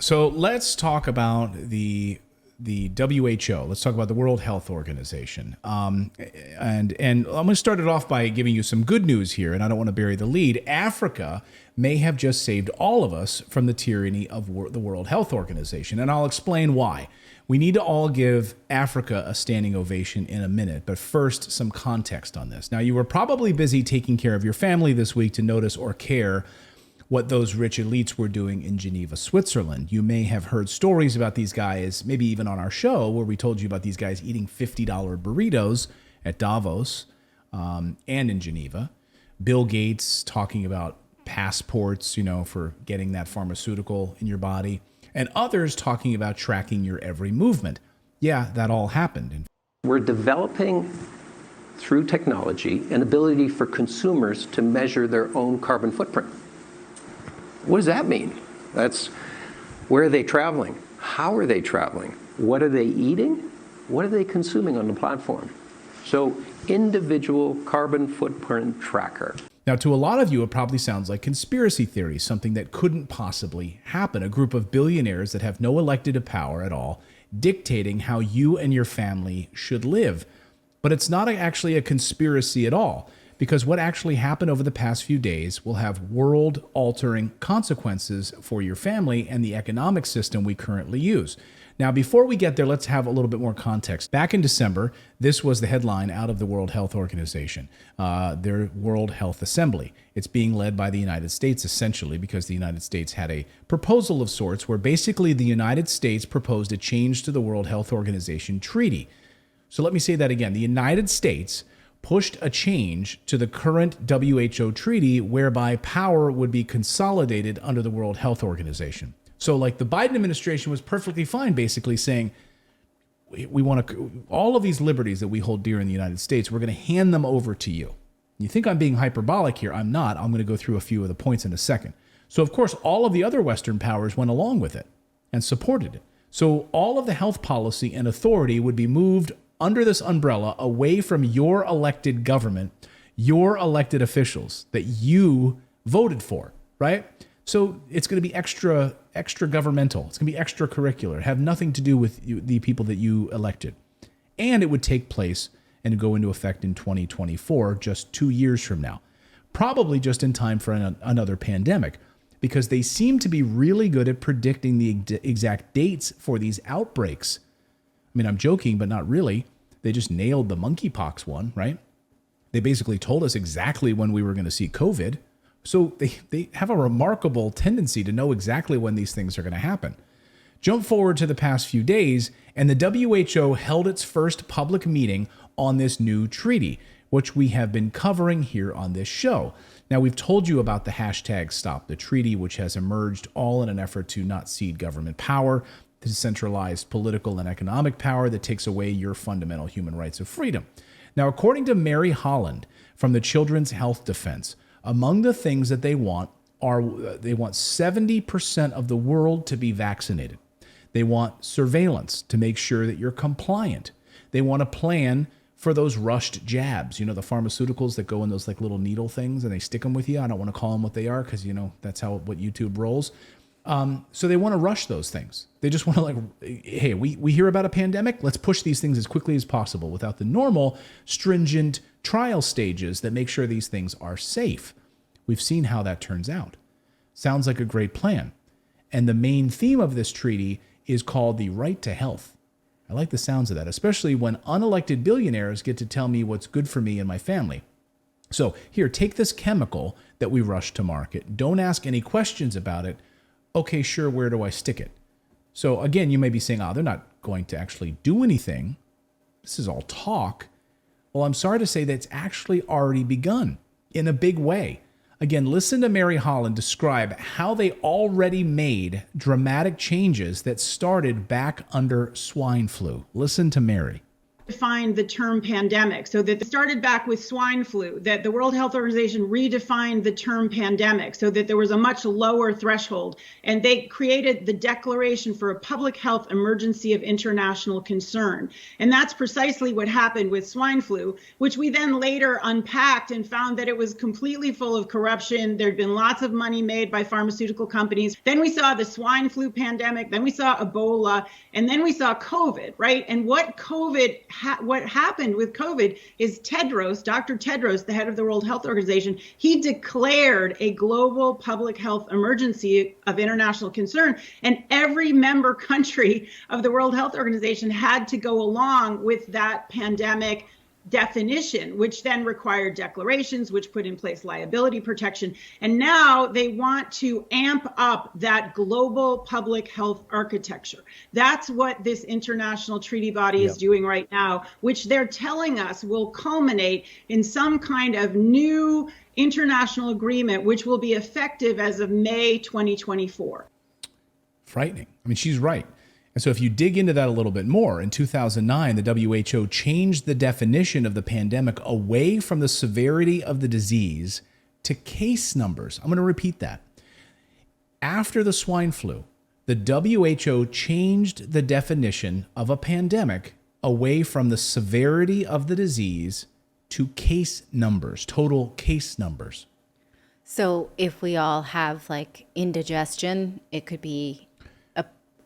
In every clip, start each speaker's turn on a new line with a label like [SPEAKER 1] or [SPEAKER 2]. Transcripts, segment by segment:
[SPEAKER 1] So let's talk about the WHO. Let's talk about the World Health Organization. And I'm going to start it off by giving you some good news here, and I don't want to bury the lead. Africa may have just saved all of us from the tyranny of the World Health Organization, and I'll explain why. We need to all give Africa a standing ovation in a minute, but first, some context on this. Now, you were probably busy taking care of your family this week to notice or care what those rich elites were doing in Geneva, Switzerland. You may have heard stories about these guys, maybe even on our show, where we told you about these guys eating $50 burritos at Davos and in Geneva. Bill Gates talking about passports, for getting that pharmaceutical in your body, and others talking about tracking your every movement. Yeah, that all happened.
[SPEAKER 2] We're developing, through technology, an ability for consumers to measure their own carbon footprint. What does that mean? That's where are they traveling? How are they traveling? What are they eating? What are they consuming on the platform? So, individual carbon footprint tracker.
[SPEAKER 1] Now, to a lot of you, it probably sounds like conspiracy theory, something that couldn't possibly happen. A group of billionaires that have no elected power at all, dictating how you and your family should live. But it's not actually a conspiracy at all, because what actually happened over the past few days will have world-altering consequences for your family and the economic system we currently use. Now, before we get there, let's have a little bit more context. Back in December, this was the headline out of the World Health Organization, their World Health Assembly. It's being led by the United States, essentially, because the United States had a proposal of sorts where basically the United States proposed a change to the World Health Organization treaty. So let me say that again. The United States pushed a change to the current WHO treaty whereby power would be consolidated under the World Health Organization. So like the Biden administration was perfectly fine basically saying, we want to, all of these liberties that we hold dear in the United States, we're going to hand them over to you. You think I'm being hyperbolic here? I'm not. I'm going to go through a few of the points in a second. So of course, all of the other Western powers went along with it and supported it. So all of the health policy and authority would be moved under this umbrella away from your elected government, your elected officials that you voted for, right? So it's going to be extra governmental. It's going to be extracurricular, have nothing to do with the people that you elected. And it would take place and go into effect in 2024, just 2 years from now, probably just in time for another pandemic, because they seem to be really good at predicting the exact dates for these outbreaks. I mean, I'm joking, but not really. They just nailed the monkeypox one, right? They basically told us exactly when we were going to see COVID. So they have a remarkable tendency to know exactly when these things are going to happen. Jump forward to the past few days, and the WHO held its first public meeting on this new treaty, which we have been covering here on this show. Now, we've told you about the hashtag Stop the Treaty, which has emerged all in an effort to not cede government power, to centralized political and economic power that takes away your fundamental human rights of freedom. Now, according to Mary Holland from the Children's Health Defense, among the things that they want are they want 70% of the world to be vaccinated. They want surveillance to make sure that you're compliant. They want a plan for those rushed jabs, the pharmaceuticals that go in those like little needle things and they stick them with you. I don't want to call them what they are because, that's what YouTube rolls. So they want to rush those things. They just want to hey, we hear about a pandemic. Let's push these things as quickly as possible without the normal stringent trial stages that make sure these things are safe. We've seen how that turns out. Sounds like a great plan. And the main theme of this treaty is called the right to health. I like the sounds of that, especially when unelected billionaires get to tell me what's good for me and my family. So here, take this chemical that we rushed to market. Don't ask any questions about it. Okay, sure, where do I stick it? So again, you may be saying, they're not going to actually do anything. This is all talk. Well, I'm sorry to say that it's actually already begun in a big way. Again, listen to Mary Holland describe how they already made dramatic changes that started back under swine flu. Listen to Mary.
[SPEAKER 3] defined the term pandemic. So that started back with swine flu, that the World Health Organization redefined the term pandemic so that there was a much lower threshold. And they created the Declaration for a Public Health Emergency of International Concern. And that's precisely what happened with swine flu, which we then later unpacked and found that it was completely full of corruption. There'd been lots of money made by pharmaceutical companies. Then we saw the swine flu pandemic, then we saw Ebola, and then we saw COVID, right? And what happened with COVID is Dr. Tedros, the head of the World Health Organization, he declared a global public health emergency of international concern. And every member country of the World Health Organization had to go along with that pandemic definition, which then required declarations, which put in place liability protection. And now they want to amp up that global public health architecture. That's what this international treaty body is doing right now, which they're telling us will culminate in some kind of new international agreement, which will be effective as of May 2024.
[SPEAKER 1] Frightening. I mean, she's right. And so if you dig into that a little bit more, in 2009, the WHO changed the definition of the pandemic away from the severity of the disease to case numbers. I'm going to repeat that. After the swine flu, the WHO changed the definition of a pandemic away from the severity of the disease to case numbers, total case numbers.
[SPEAKER 4] So if we all have like indigestion, it could be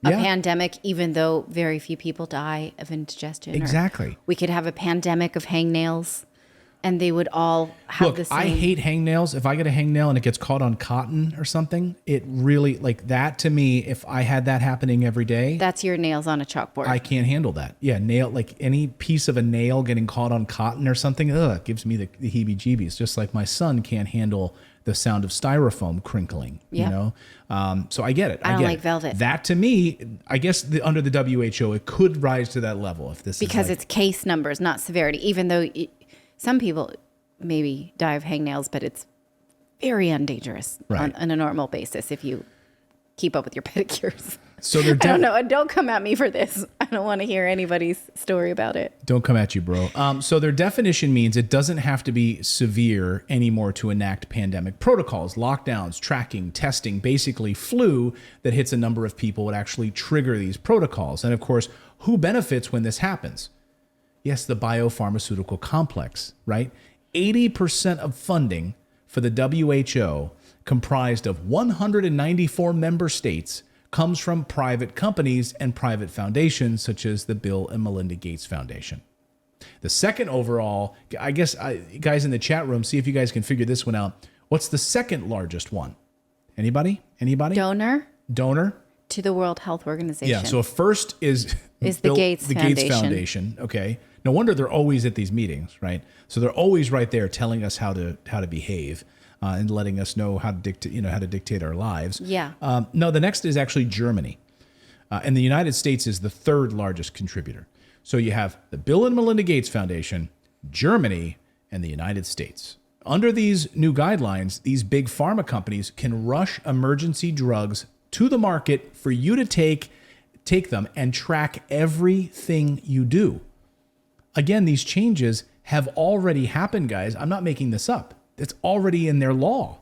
[SPEAKER 4] a pandemic, even though very few people die of indigestion.
[SPEAKER 1] Exactly.
[SPEAKER 4] Or we could have a pandemic of hangnails, and they would all have the same.
[SPEAKER 1] I hate hangnails. If I get a hangnail and it gets caught on cotton or something, it really, like that to me, if I had that happening every day.
[SPEAKER 4] That's your nails on a chalkboard.
[SPEAKER 1] I can't handle that. Yeah, like any piece of a nail getting caught on cotton or something, it gives me the heebie-jeebies. Just like my son can't handle the sound of styrofoam crinkling, you know? So I get it.
[SPEAKER 4] I don't like velvet.
[SPEAKER 1] That to me, I guess under the WHO, it could rise to that level if this
[SPEAKER 4] because
[SPEAKER 1] is like,
[SPEAKER 4] it's case numbers, not severity, even though some people maybe die of hangnails, but it's very undangerous on a normal basis if you keep up with your pedicures.
[SPEAKER 1] So they're
[SPEAKER 4] I don't know. Don't come at me for this. I don't want to hear anybody's story about it.
[SPEAKER 1] Don't come at you, bro. So their definition means it doesn't have to be severe anymore to enact pandemic protocols, lockdowns, tracking, testing, basically flu that hits a number of people would actually trigger these protocols. And of course, who benefits when this happens? Yes, the biopharmaceutical complex, right? 80% of funding for the WHO, comprised of 194 member states, comes from private companies and private foundations such as the Bill and Melinda Gates Foundation. The second overall, I guess, guys in the chat room, see if you guys can figure this one out. What's the second largest one? Anybody?
[SPEAKER 4] Donor to the World Health Organization.
[SPEAKER 1] Yeah, so first is
[SPEAKER 4] the Gates
[SPEAKER 1] Foundation. Okay. No wonder they're always at these meetings, right? So they're always right there telling us how to behave. And letting us know how to dictate our lives.
[SPEAKER 4] Yeah.
[SPEAKER 1] No, the next is actually Germany, and the United States is the third largest contributor. So you have the Bill and Melinda Gates Foundation, Germany, and the United States. Under these new guidelines, these big pharma companies can rush emergency drugs to the market for you to take them and track everything you do. Again, these changes have already happened, guys. I'm not making this up. It's already in their law.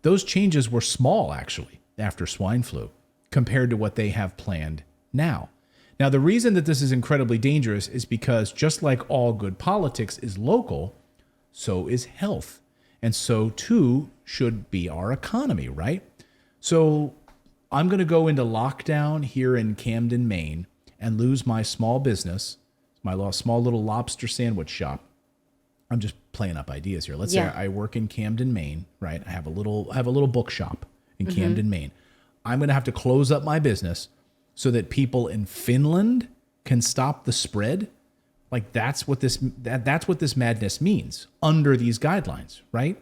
[SPEAKER 1] Those changes were small, actually, after swine flu, compared to what they have planned now. Now, the reason that this is incredibly dangerous is because just like all good politics is local, so is health. And so, too, should be our economy, right? So I'm going to go into lockdown here in Camden, Maine, and lose my small business, my small little lobster sandwich shop. I'm just playing up ideas here. Let's say I work in Camden, Maine, right? I have a little bookshop in Camden, Maine. I'm going to have to close up my business so that people in Finland can stop the spread. Like that's what this madness means under these guidelines, right?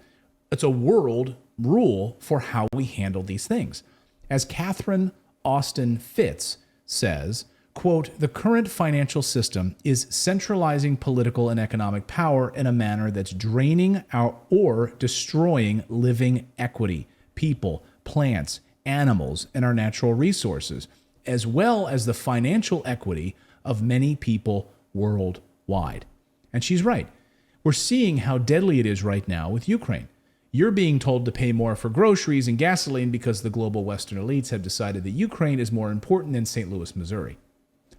[SPEAKER 1] It's a world rule for how we handle these things. As Catherine Austin Fitz says, quote, the current financial system is centralizing political and economic power in a manner that's draining or destroying living equity, people, plants, animals, and our natural resources, as well as the financial equity of many people worldwide. And she's right. We're seeing how deadly it is right now with Ukraine. You're being told to pay more for groceries and gasoline because the global Western elites have decided that Ukraine is more important than St. Louis, Missouri.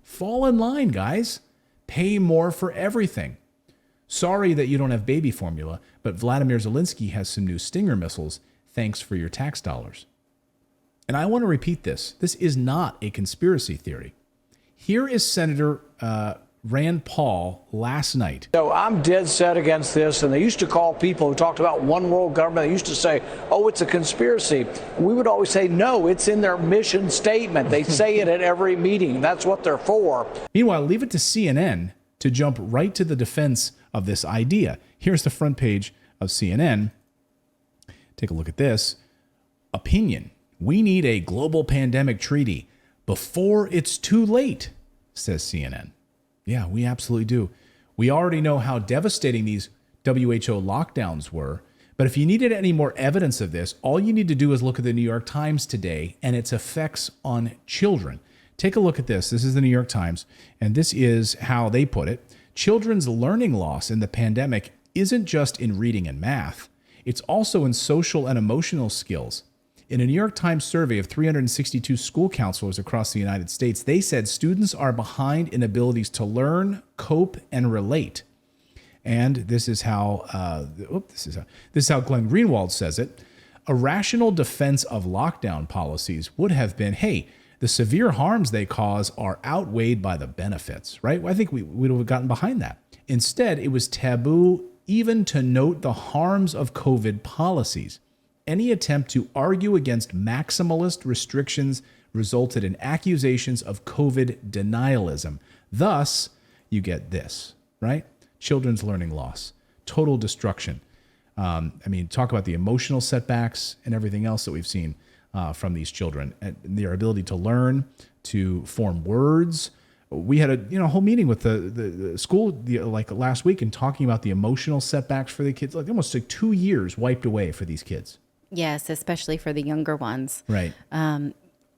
[SPEAKER 1] Fall in line, guys. Pay more for everything. Sorry that you don't have baby formula, but Vladimir Zelensky has some new Stinger missiles. Thanks for your tax dollars. And I want to repeat this. This is not a conspiracy theory. Here is Senator Rand Paul last night.
[SPEAKER 5] So I'm dead set against this. And they used to call people who talked about one world government, they used to say, oh, it's a conspiracy. We would always say, no, it's in their mission statement. They say it at every meeting. That's what they're for.
[SPEAKER 1] Meanwhile, leave it to CNN to jump right to the defense of this idea. Here's the front page of CNN. Take a look at this. Opinion. We need a global pandemic treaty before it's too late, says CNN. Yeah, we absolutely do. We already know how devastating these WHO lockdowns were. But if you needed any more evidence of this, all you need to do is look at the New York Times today and its effects on children. Take a look at this. This is the New York Times, and this is how they put it. Children's learning loss in the pandemic isn't just in reading and math. It's also in social and emotional skills. In a New York Times survey of 362 school counselors across the United States, they said students are behind in abilities to learn, cope, and relate. And this is how Glenn Greenwald says it. A rational defense of lockdown policies would have been, hey, the severe harms they cause are outweighed by the benefits, right? I think we would have gotten behind that. Instead, it was taboo even to note the harms of COVID policies. Any attempt to argue against maximalist restrictions resulted in accusations of COVID denialism. Thus, you get this, right? Children's learning loss, total destruction. Talk about the emotional setbacks and everything else that we've seen from these children, and their ability to learn, to form words. We had a whole meeting with the school last week and talking about the emotional setbacks for the kids. Like almost 2 years wiped away for these kids.
[SPEAKER 4] Yes, especially for the younger ones.
[SPEAKER 1] Right.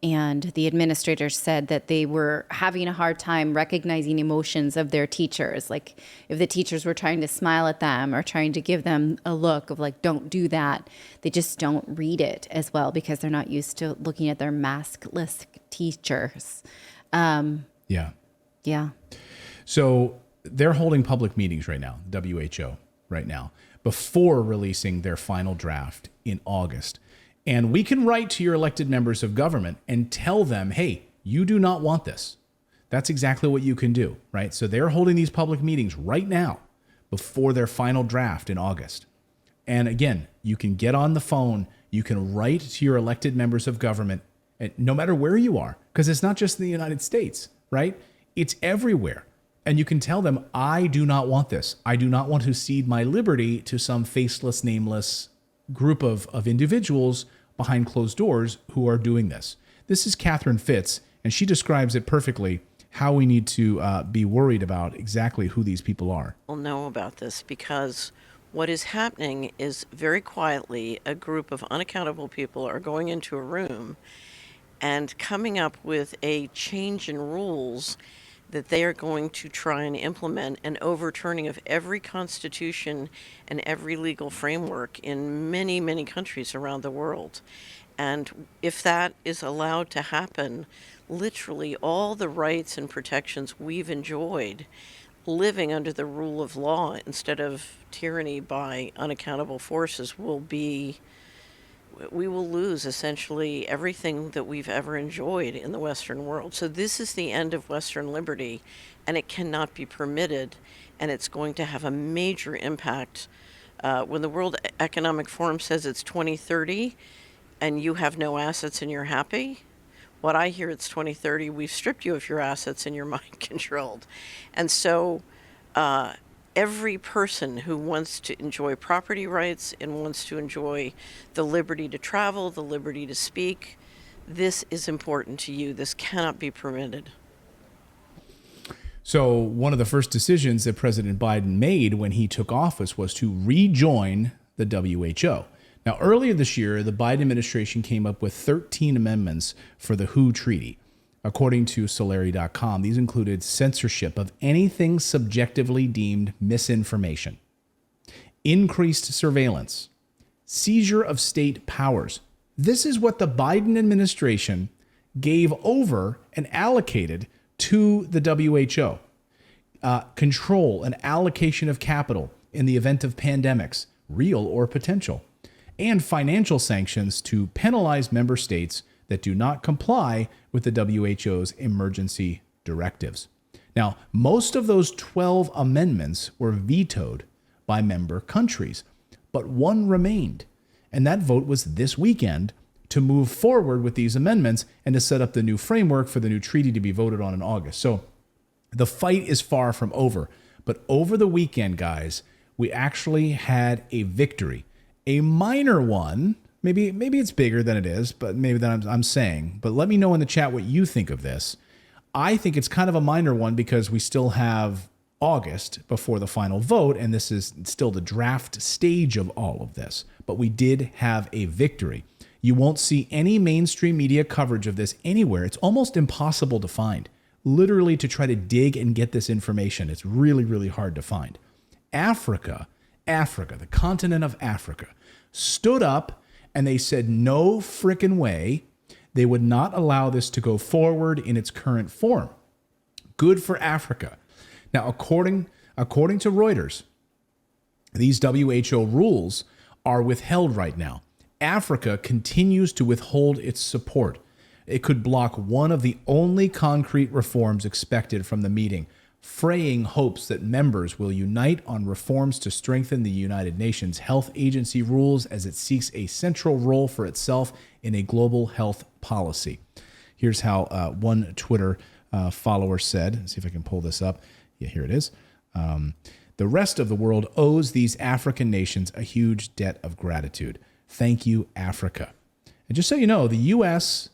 [SPEAKER 4] And the administrators said that they were having a hard time recognizing emotions of their teachers. Like if the teachers were trying to smile at them or trying to give them a look of like, don't do that, they just don't read it as well because they're not used to looking at their maskless teachers.
[SPEAKER 1] Yeah.
[SPEAKER 4] Yeah.
[SPEAKER 1] So they're holding public meetings right now, WHO right now, before releasing their final draft in August. And we can write to your elected members of government and tell them, hey, you do not want this. That's exactly what you can do, right? So they're holding these public meetings right now before their final draft in August. And again, you can get on the phone, you can write to your elected members of government, and no matter where you are, because it's not just in the United States, right? It's everywhere. And you can tell them, I do not want this. I do not want to cede my liberty to some faceless, nameless group of individuals behind closed doors who are doing this. This is Catherine Fitz, and she describes it perfectly, how we need to be worried about exactly who these people are.
[SPEAKER 6] We'll know about this because what is happening is very quietly a group of unaccountable people are going into a room and coming up with a change in rules that they are going to try and implement an overturning of every constitution and every legal framework in many, many countries around the world. And if that is allowed to happen, literally all the rights and protections we've enjoyed living under the rule of law instead of tyranny by unaccountable forces we will lose essentially everything that we've ever enjoyed in the Western world. So this is the end of Western liberty, and it cannot be permitted, and it's going to have a major impact. When the World Economic Forum says it's 2030 and you have no assets and you're happy, what I hear it's 2030, we've stripped you of your assets and you're mind controlled. And so every person who wants to enjoy property rights and wants to enjoy the liberty to travel, the liberty to speak, this is important to you. This cannot be permitted.
[SPEAKER 1] So one of the first decisions that President Biden made when he took office was to rejoin the WHO. Now, earlier this year, the Biden administration came up with 13 amendments for the WHO treaty. According to Solari.com, these included censorship of anything subjectively deemed misinformation, increased surveillance, seizure of state powers. This is what the Biden administration gave over and allocated to the WHO. Control and allocation of capital in the event of pandemics, real or potential, and financial sanctions to penalize member states that do not comply with the WHO's emergency directives. Now, most of those 12 amendments were vetoed by member countries, but one remained, and that vote was this weekend to move forward with these amendments and to set up the new framework for the new treaty to be voted on in August. So the fight is far from over, but over the weekend, guys, we actually had a victory, a minor one. Maybe it's bigger than it is, but maybe that I'm saying. But let me know in the chat what you think of this. I think it's kind of a minor one because we still have August before the final vote, and this is still the draft stage of all of this. But we did have a victory. You won't see any mainstream media coverage of this anywhere. It's almost impossible to find. Literally, to try to dig and get this information, it's really, really hard to find. Africa, the continent of Africa, stood up and they said no frickin' way. They would not allow this to go forward in its current form. Good for Africa. Now, according to Reuters, these WHO rules are withheld right now. Africa continues to withhold its support. It could block one of the only concrete reforms expected from the meeting, fraying hopes that members will unite on reforms to strengthen the United Nations Health Agency rules as it seeks a central role for itself in a global health policy. Here's how one Twitter follower said. Let's see if I can pull this up. Yeah, here it is. The rest of the world owes these African nations a huge debt of gratitude. Thank you, Africa. And just so you know, the U.S.,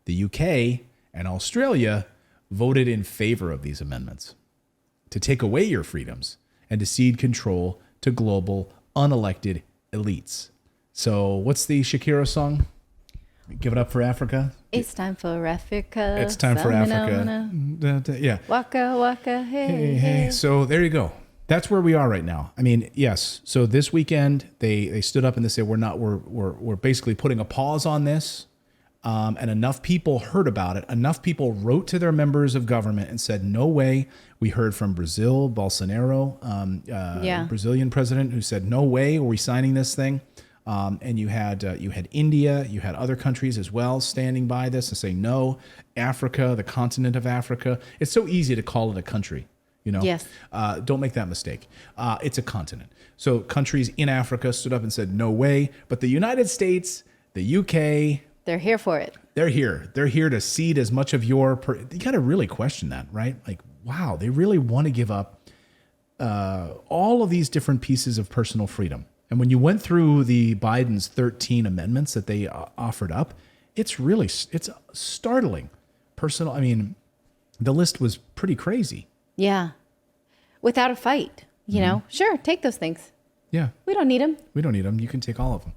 [SPEAKER 1] the UK, and Australia voted in favor of these amendments to take away your freedoms and to cede control to global unelected elites. So what's the Shakira song? Give it up for Africa.
[SPEAKER 4] It's time for Africa.
[SPEAKER 1] It's time for Africa. Yeah.
[SPEAKER 4] Waka waka hey
[SPEAKER 1] Hey,
[SPEAKER 4] hey.
[SPEAKER 1] hey. So there you go. That's where we are right now. I mean, yes. So this weekend they stood up and they said we're basically putting a pause on this. And enough people heard about it. Enough people wrote to their members of government and said, no way. We heard from Brazil, Bolsonaro, Brazilian president, who said, no way are we signing this thing. And you had India, you had other countries as well standing by this and saying, no. Africa, the continent of Africa. It's so easy to call it a country. You know,
[SPEAKER 4] Yes.
[SPEAKER 1] Don't make that mistake. It's a continent. So countries in Africa stood up and said, no way. But the United States, the UK,
[SPEAKER 4] They're here for it.
[SPEAKER 1] they're here. They're here to cede as much of your... You got to really question that, right? Like, wow, they really want to give up all of these different pieces of personal freedom. And when you went through the Biden's 13 amendments that they offered up, it's startling. I mean, the list was pretty crazy.
[SPEAKER 4] Yeah. Without a fight, you know? Sure, take those things.
[SPEAKER 1] Yeah.
[SPEAKER 4] We don't need them.
[SPEAKER 1] We don't need them. You can take all of them.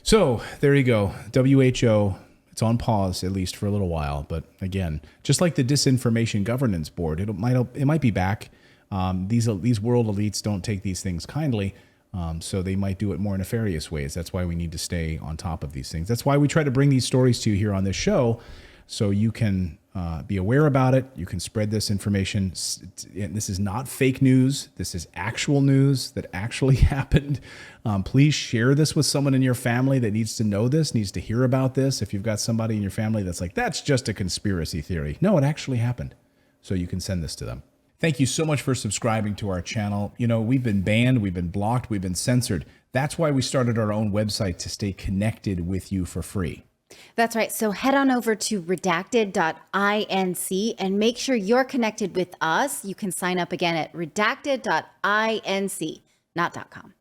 [SPEAKER 1] So there you go. WHO, it's on pause, at least for a little while. But again, just like the Disinformation Governance Board, it might be back. These world elites don't take these things kindly. So they might do it more nefarious ways. That's why we need to stay on top of these things. That's why we try to bring these stories to you here on this show, so you can be aware about it. You can spread this information. This is not fake news. This is actual news that actually happened. Please share this with someone in your family that needs to know this, needs to hear about this. If you've got somebody in your family that's like, that's just a conspiracy theory. No, it actually happened. So you can send this to them. Thank you so much for subscribing to our channel. You know, we've been banned, we've been blocked, we've been censored. That's why we started our own website, to stay connected with you for free.
[SPEAKER 4] That's right. So head on over to redacted.inc and make sure you're connected with us. You can sign up again at redacted.inc, not .com.